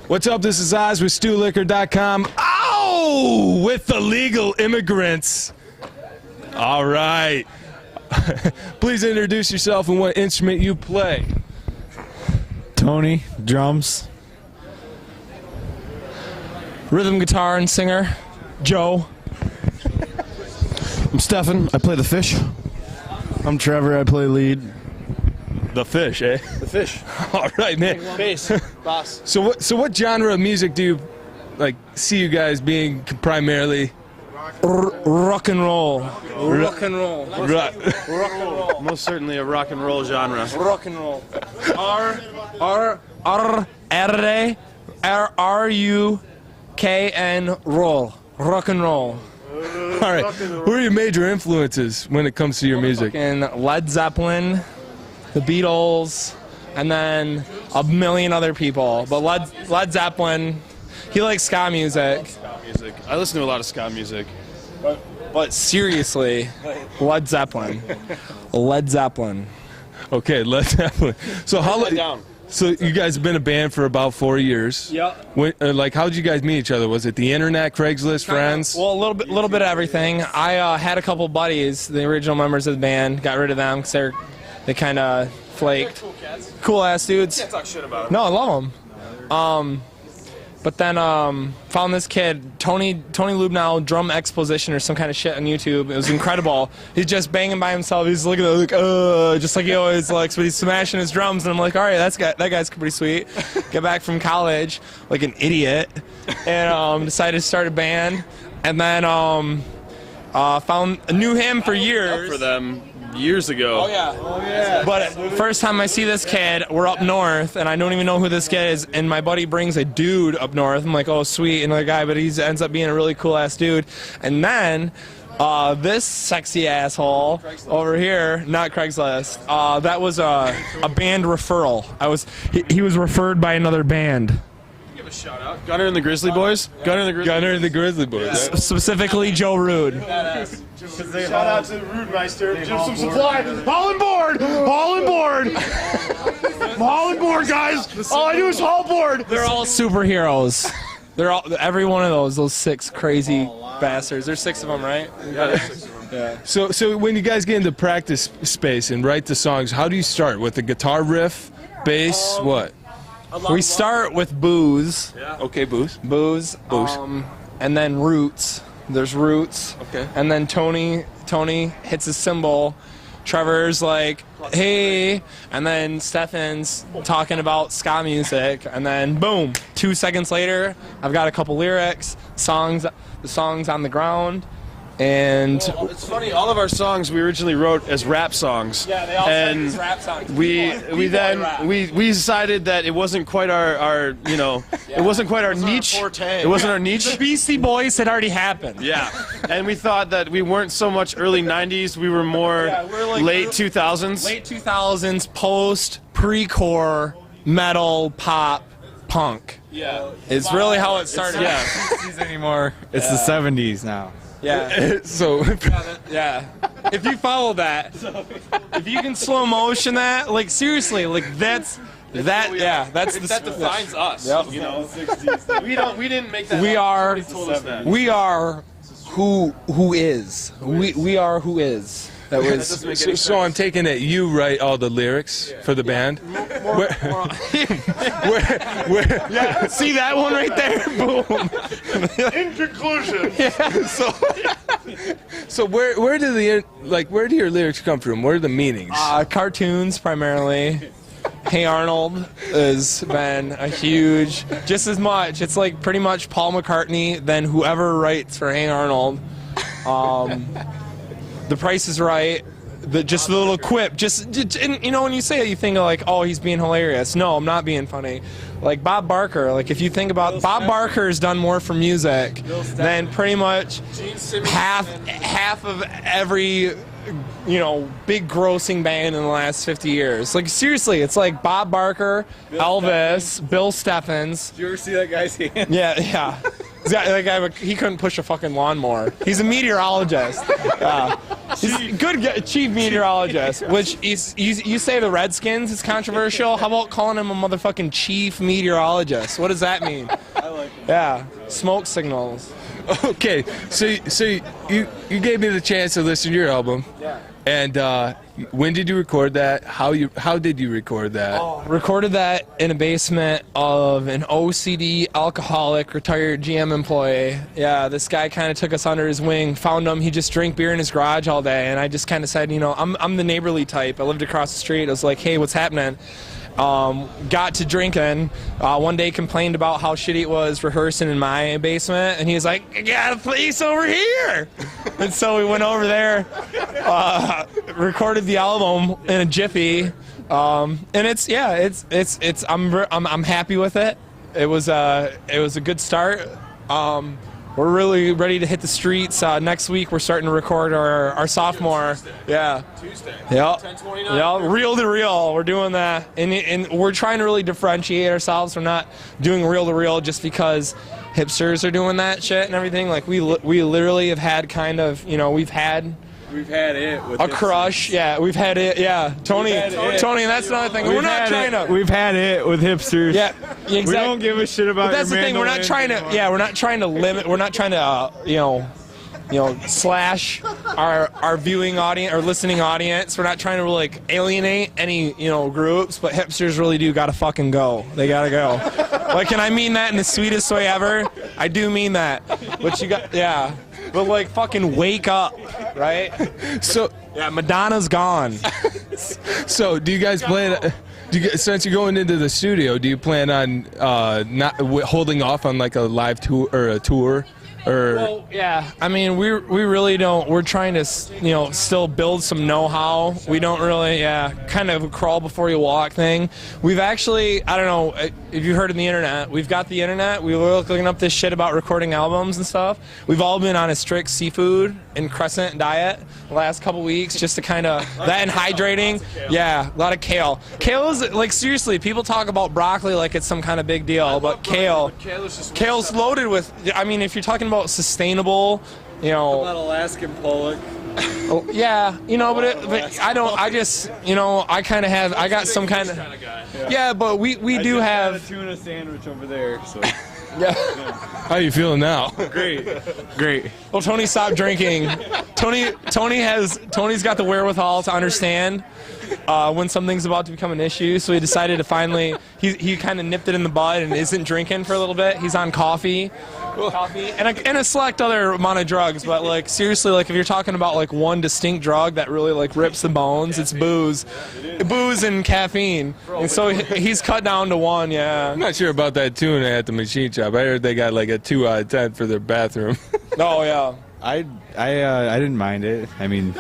What's up? This is Oz with StewLiquor.com. Oh, with the legal immigrants. All right. Please introduce yourself and what instrument you play. Tony, drums. Rhythm guitar and singer, Joe. I'm Stefan, I play the fish. I'm Trevor, I play lead. The fish, eh? The fish. All right, man. Bass, boss. So what genre of music do you see you guys being primarily? Rock and roll. Rock and roll. Rock and roll. Most certainly a rock and roll genre. Rock and roll. R-U-K-N roll. Rock and roll. All right. Who are your major influences when it comes to your music? And Led Zeppelin, the Beatles, and then a million other people. But Led Zeppelin, he likes ska music. I listen to a lot of ska music. But seriously, Led Zeppelin. Led Zeppelin. Okay, Led Zeppelin. So down. So you guys have been a band for about 4 years. Yeah. How did you guys meet each other? Was it the internet, Craigslist, friends? Well, a little bit of everything. I had a couple buddies, the original members of the band. Got rid of them because they kind of flaked. Cool ass dudes. Can't talk shit about them. No, I love them. But then found this kid, Tony Lubnow, drum exposition or some kind of shit on YouTube. It was incredible. He's just banging by himself. He's looking at just like he always likes, but he's smashing his drums. And I'm like, all right, that guy's pretty sweet. Get back from college like an idiot, and decided to start a band. And then knew him for years. For them years ago. Oh yeah. But first time I see this kid, we're up north, and I don't even know who this kid is. And my buddy brings a dude up north. I'm like, oh sweet, another guy, but he ends up being a really cool ass dude. And then this sexy asshole over here, not Craigslist. That was a band referral. He was referred by another band. Give a shout out. Gunner and the Grizzly Boys. Gunner and the Grizzly Boys. Specifically Joe Rude. Shout out to the Rudemeister. Give some supply. Haul and board! Haul and board! Haul and board, guys! All I do is haul board! They're all superheroes. Every one of those 6 crazy bastards. There's 6 of them, right? Yeah, there's 6 of them. Yeah. So when you guys get into practice space and write the songs, how do you start? With the guitar riff, bass, what? We start with booze. Yeah. Okay, booze. Booze. And then roots. There's roots. Okay. And then Tony hits a cymbal. Trevor's like, hey. And then Stefan's talking about ska music. And then boom, 2 seconds later, I've got a couple lyrics, the songs on the ground. And well, it's funny, all of our songs we originally wrote as rap songs. Yeah, they all started as rap songs. We decided that it wasn't quite our it wasn't quite our niche. It wasn't our niche. The Beastie Boys had already happened. Yeah. And we thought that we weren't so much early 90s, we were more late 2000s. Late 2000s, pre-core, metal, pop, punk. Yeah. It's really how it started. Yeah. Anymore. It's the 70s now. Yeah. So yeah. If you follow that, if you can slow motion that, like seriously, like that defines us. Yep. You know, we didn't make that. We up. are Somebody told us that. we are who is. We are who is. That was so I'm taking it you write all the lyrics for the band? yeah, see that one right there? Boom. In conclusion. So where do your lyrics come from? What are the meanings? Cartoons primarily. Hey Arnold has been a huge, just as much. It's like pretty much Paul McCartney than whoever writes for Hey Arnold. The Price is Right. Just the little quip. And, you know, when you say it, you think of like, oh, he's being hilarious. No, I'm not being funny. Like Bob Barker. Like if you think about Bob Barker has done more for music than pretty much half of every big grossing band in the last 50 years. Like seriously, it's like Bob Barker, Elvis, Bill Stephens. Did you ever see that guy's hand? Yeah. That guy, he couldn't push a fucking lawnmower. He's a meteorologist. He's a good chief meteorologist. Which you say the Redskins is controversial. How about calling him a motherfucking chief meteorologist? What does that mean? I like it. Yeah, smoke signals. Okay, so you gave me the chance to listen to your album. Yeah. And when did you record that? How did you record that? Recorded that in a basement of an OCD alcoholic retired GM employee. Yeah, this guy kind of took us under his wing. Found him. He just drank beer in his garage all day, and I just kind of said, you know, I'm the neighborly type. I lived across the street. I was like, hey, what's happening? Got to drinking. One day complained about how shitty it was rehearsing in my basement, and he was like, I got a place over here. And so we went over there, recorded the album in a jiffy, and I'm happy with it. It was a good start. We're really ready to hit the streets. Next week we're starting to record our sophomore. Yeah. Tuesday. Yeah. 10/29. Yeah. Reel to reel. We're doing that, and we're trying to really differentiate ourselves. We're not doing reel to reel just because hipsters are doing that shit and everything. Like we literally have had kind of, you know, we've had it with a crush. Yeah, we've had it. Yeah, Tony, and that's another thing. We're not trying to. We've had it with hipsters. Yeah, exactly. We don't give a shit about. But that's the thing. We're not trying to. Yeah, we're not trying to limit. We're not trying to. Slash our viewing audience or listening audience. We're not trying to like alienate any groups, but hipsters really do gotta fucking go. They gotta go. Like, and I mean that in the sweetest way ever. I do mean that. But you got But like fucking wake up, right? So yeah, Madonna's gone. So do you guys plan? Since you're going into the studio, do you plan on not holding off on like a live tour or a tour? Well, yeah. I mean, we really don't. We're trying to, still build some know-how. We don't really, kind of a crawl before you walk thing. We've actually, I don't know if you heard of the internet. We've got the internet. We were looking up this shit about recording albums and stuff. We've all been on a strict seafood and crescent diet the last couple weeks, just to kind of that and hydrating. Yeah, a lot of kale. Kale is like, seriously, people talk about broccoli like it's some kind of big deal, but kale's loaded with. I mean, if you're talking about sustainable, about Alaskan pollock. Yeah, but I don't. I just, I kind of have. I got some kind of. Yeah, but we do have a tuna sandwich over there. So. Yeah. How are you feeling now? Great. Well, Tony stopped drinking. Tony's got the wherewithal to understand when something's about to become an issue, so he decided to finally, he kind of nipped it in the bud and isn't drinking for a little bit. He's on coffee and a select other amount of drugs, but like seriously, like if you're talking about like one distinct drug that really like rips the bones, it's booze and caffeine, and so he's cut down to one. Yeah, I'm not sure about that tuna at the machine shop. I heard they got like a 2 out of 10 for their bathroom. Oh yeah. I didn't mind it. I mean,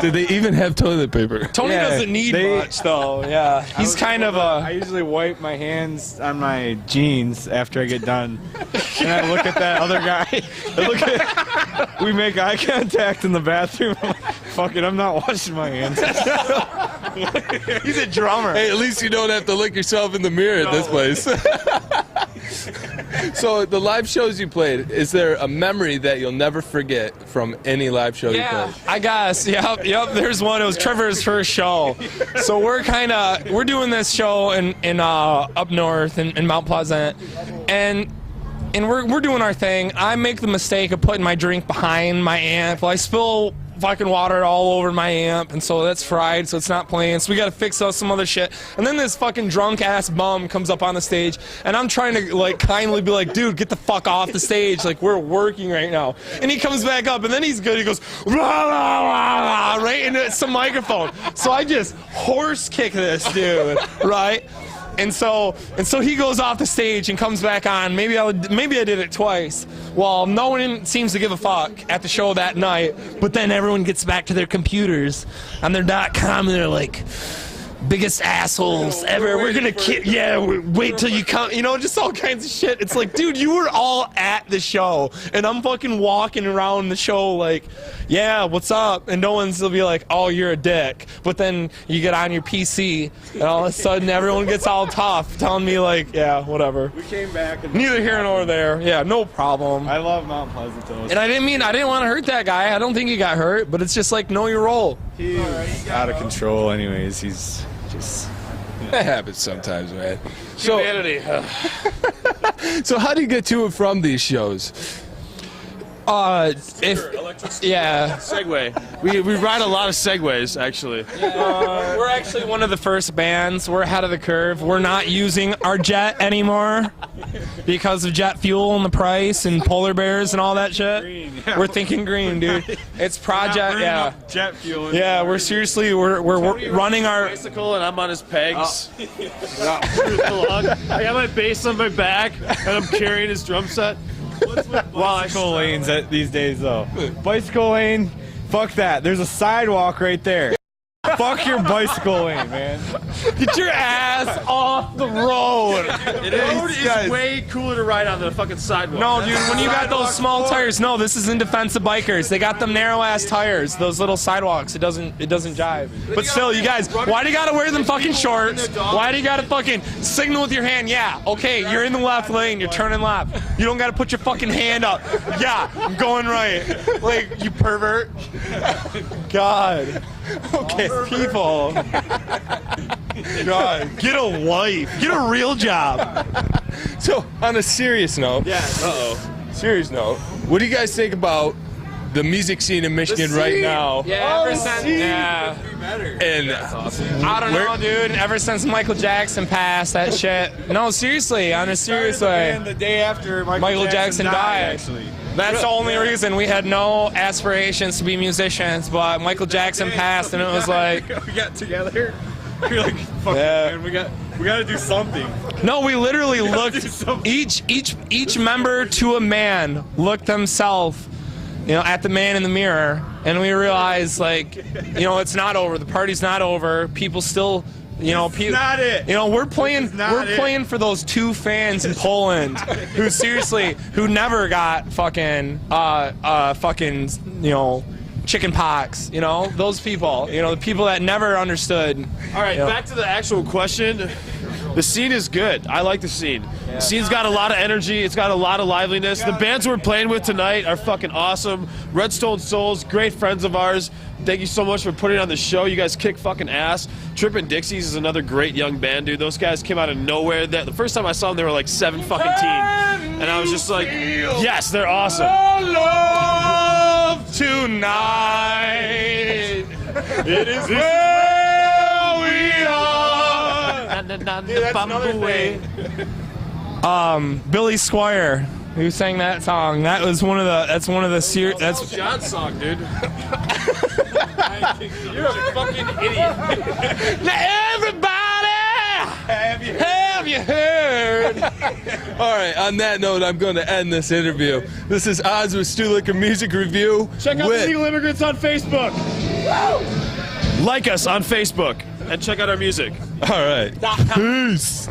did they even have toilet paper? Tony doesn't need much though. Yeah, he's kind of I usually wipe my hands on my jeans after I get done, and I look at that other guy. We make eye contact in the bathroom. I'm like, fuck it, I'm not washing my hands. He's a drummer. Hey, at least you don't have to look yourself in the mirror at this place. So the live shows you played, is there a memory that you'll never forget from any live show you played? I guess. Yep. There's one. It was Trevor's first show. So we're doing this show in up north in Mount Pleasant, and we're doing our thing. I make the mistake of putting my drink behind my amp. Well, I spill fucking water all over my amp, and so that's fried, so it's not playing, so we gotta fix up some other shit. And then this fucking drunk ass bum comes up on the stage, and I'm trying to like kindly be like, dude, get the fuck off the stage, like we're working right now. And he comes back up, and then he's good, he goes rah, rah, rah, rah, right into some microphone. So I just horse kick this dude, right? And so he goes off the stage and comes back on. Maybe I did it twice. Well, no one seems to give a fuck at the show that night. But then everyone gets back to their computers on their .com and they're like, biggest assholes ever. We're gonna wait till you come. You know, just all kinds of shit. It's like, dude, you were all at the show, and I'm fucking walking around the show like, yeah, what's up? And no one's will be like, oh, you're a dick. But then you get on your PC, and all of a sudden everyone gets all tough, telling me like, yeah, whatever. We came back. And Neither here nor there. Yeah, no problem. I love Mount Pleasant though. And I didn't want to hurt that guy. I don't think he got hurt, but it's just like, know your role. He's out of control anyways. He's just... That happens sometimes, man. Humanity. So how do you get to and from these shows? Segway. We ride a lot of Segways, actually. We're actually one of the first bands. We're ahead of the curve. We're not using our jet anymore because of jet fuel and the price and polar bears and all that shit. Green, yeah. We're thinking green, dude. It's project, yeah. Jet fuel. Yeah, we're seriously, we're running our... bicycle and I'm on his pegs. I got my bass on my back and I'm carrying his drum set. Bicycle lanes these days though. Bicycle lane, fuck that. There's a sidewalk right there. Fuck your bicycle lane, man. Get your ass off the road. It is way cooler to ride on the fucking sidewalk. No, dude, when you got those small tires, no, this is in defense of bikers. They got them narrow ass tires, those little sidewalks. It doesn't jive. But still, you guys, why do you gotta wear them fucking shorts? Why do you gotta fucking signal with your hand? Yeah, okay, you're in the left lane, you're turning left. You don't gotta put your fucking hand up. Yeah, I'm going right. Like, you pervert. God. Okay, people. God, get a life. Get a real job. So on a serious note, serious note, what do you guys think about the music scene in Michigan right now? Yeah, ever since, yeah. And I don't know, dude. Ever since Michael Jackson passed, that shit. No, seriously, on a serious way. The day after Michael Jackson died. Actually. That's the only reason. We had no aspirations to be musicians, but Michael Jackson passed, and it was like... we got together. We're like, fuck, man, we got to do something. No, we literally looked... Each member to a man looked themselves, you know, at the man in the mirror, and we realized, like, you know, it's not over. The party's not over. People still... You know, not it. You know, we're playing for those 2 fans in Poland who never got fucking you know, chicken pox, you know, those people, you know, the people that never understood. All right, back to the actual question. The scene is good. I like the scene. The scene's got a lot of energy. It's got a lot of liveliness. The bands we're playing with tonight are fucking awesome. Redstone Souls, great friends of ours. Thank you so much for putting on the show. You guys kick fucking ass. Trippin' Dixies is another great young band, dude. Those guys came out of nowhere. The first time I saw them, they were like 7 fucking teen. And I was just like, yes, they're awesome. Love tonight. It is where we are. Dude, that's another thing. Billy Squire, who sang that song. That was one of the. That's John's song, dude. You're a fucking idiot. Now everybody, have you heard? all right, on that note, I'm going to end this interview. This is Oz with Stu Licker Music Review. Check out the Legal Immigrants on Facebook. Like us on Facebook and check out our music. All right. Peace.